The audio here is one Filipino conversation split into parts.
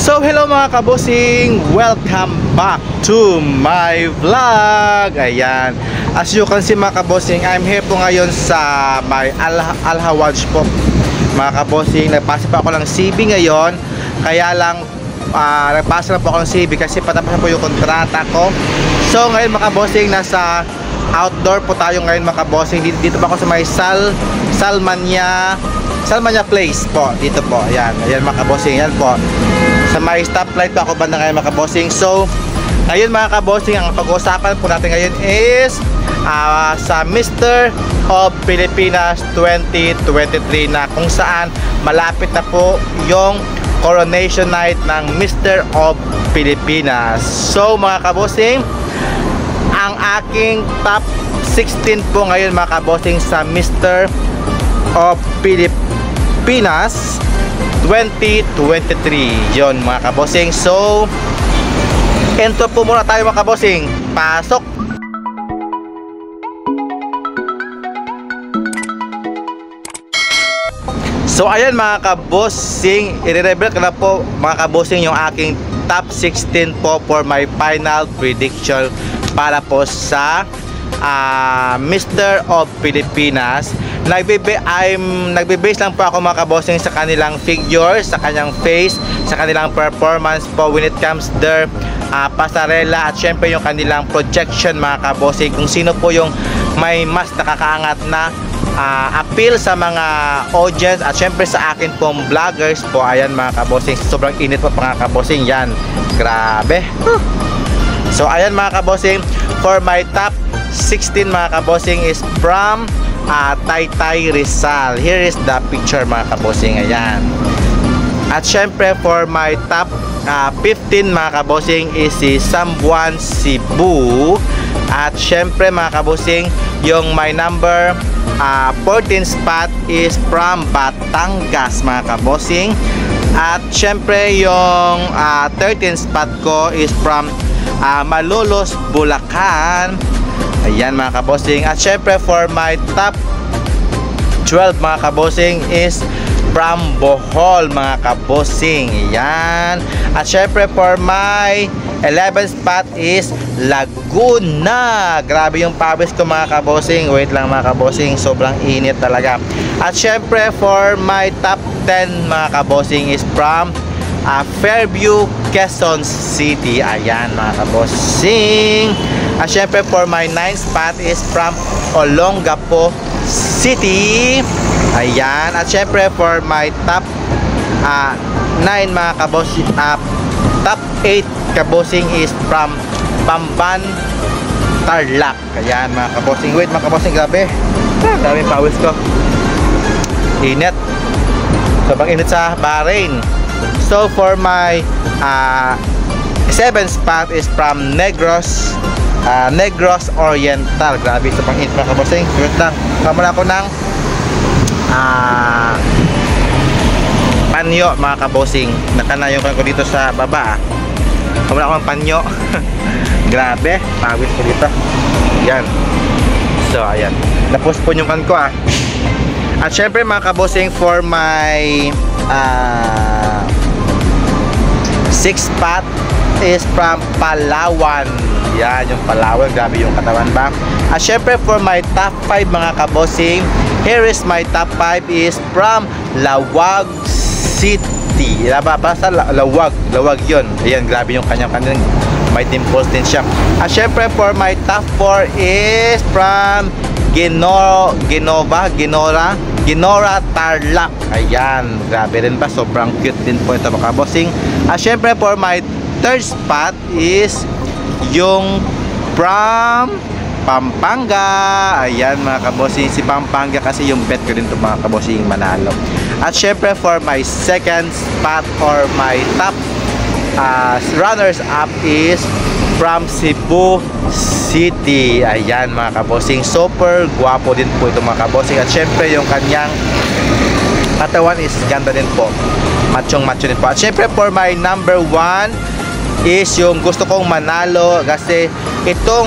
So hello mga kabosing, welcome back to my vlog. Ayan, as you can see mga kabosing, I'm here po ngayon sa my Al-Hawaj po mga kabosing. Nagpasa pa ako ng CB ngayon, kaya lang nagpasa lang po ako ng CB kasi patapos na po yung kontrata ko. So ngayon mga kabosing, nasa outdoor po tayo ngayon mga kabosing. Dito pa ako sa may Salmania Place po, dito po. Ayan mga kabosing, yan po. Sa may stoplight pa ako banda ngayon mga kabosing. So ngayon mga kabosing, ang pag-uusapan po natin ngayon is sa Mr. of Pilipinas 2023, na kung saan malapit na po yung coronation night ng Mr. of Pilipinas. So mga kabosing, ang aking top 16 po ngayon mga kabosing sa Mr. of Pilipinas 2023, yon mga kabosing. So intro po muna tayo mga kabosing, pasok. So ayan mga kabosing, i-reveal ko na po mga kabosing yung aking top 16 po for my final prediction para po sa Mr. of Pilipinas. Nagbe-base lang po ako mga kabosing sa kanilang figure, sa kanyang face, sa kanilang performance po when it comes their pasarela, at syempre yung kanilang projection mga kabosing, kung sino po yung may mas nakakaangat na appeal sa mga audience, at syempre sa akin pong vloggers po. Ayan mga kabosing, sobrang init po mga kabosing, yan, grabe. So ayan mga kabosing, for my top 16 mga kabosing is from Taytay Rizal. Here is the picture mga kabosing, ayan. At syempre for my top 15 mga kabosing is si Sambuan, Cebu. At syempre mga kabosing, yung my number 14 spot is from Batangas mga kabosing. At syempre yung 13 spot ko is from Malolos, Bulacan. Ayan mga kabosing. At syempre for my top 12 mga kabosing is from Bohol mga kabosing. Ayan. At syempre for my 11 spot is Laguna. Grabe yung pawis ko mga kabosing. Wait lang mga kabosing, sobrang init talaga. At syempre for my top 10 mga kabosing is from Fairview, Quezon City. Ayan mga kabosing. At syempre for my 9th spot is from Olongapo City. Ayan. At syempre for my top 9 mga kabosing, top 8 kabosing is from Bamban, Tarlac. Ayan mga kabosing. Wait mga kabosing, grabe. Grabe yung pawis ko. Init. Sobrang init sa Bahrain. So for my 7th spot is from Negros Oriental. Grabe, sa pang-init mga kabosing. Wait lang, kamuna ako ng panyo mga kabosing. Nakanayon ko dito sa baba. Kamuna ako ng panyo. Grabe, pawis ko dito. Yan. So ayan, napospon yung kan ko At syempre mga kabosing, for my 6th spot is from Palawan. Yan, yung Palawan, grabe yung katawan ba. At syempre for my top 5 mga kabosing, here is my top 5 is from Lawag City. Basta Lawag yun. Ayan, grabe yung kanyang may dimples din siya. At syempre for my top 4 is from Ginora, Tarlac. Ayan, grabe rin ba, sobrang cute din po ito mga kabosing. At syempre for my 3rd spot is yung from Pampanga. Ayan mga kabosing, si Pampanga kasi yung bet ko din ito mga kabosing, manalo. At syempre for my 2nd spot or my top runners up is from Cebu City. Ayan mga kabosing, super guwapo din po ito mga kabosing. At syempre yung kanyang katawan is ganda din po, machong macho din po. At syempre for my number 1 is yung gusto kong manalo, kasi itong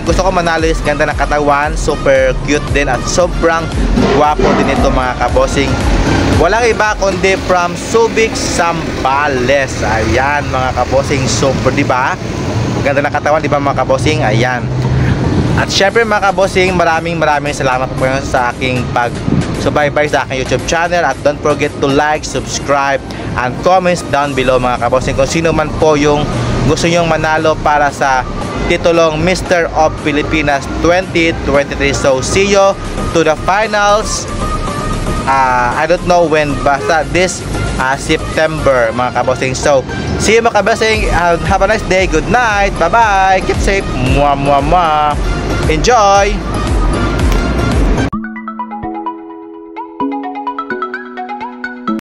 gusto kong manalo is ganda ng katawan, super cute din, at sobrang guwapo din ito mga kabosing. Walang iba kundi from Subic, Zambales. Ayan mga kabossing, super, di ba? Ganda ng katawan, di ba mga kabossing? Ayan. At syempre mga kabossing, maraming salamat po sa aking pag-subaybay sa aking YouTube channel. At don't forget to like, subscribe, and comments down below mga kabossing kung sino man po yung gusto nyong manalo para sa titulong Mr. of Pilipinas 2023. So see you to the finals. I don't know when, basta this September mga kabossing. So see you mga kabossing, have a nice day, good night, bye bye, keep safe, mwah mwah mwah, enjoy.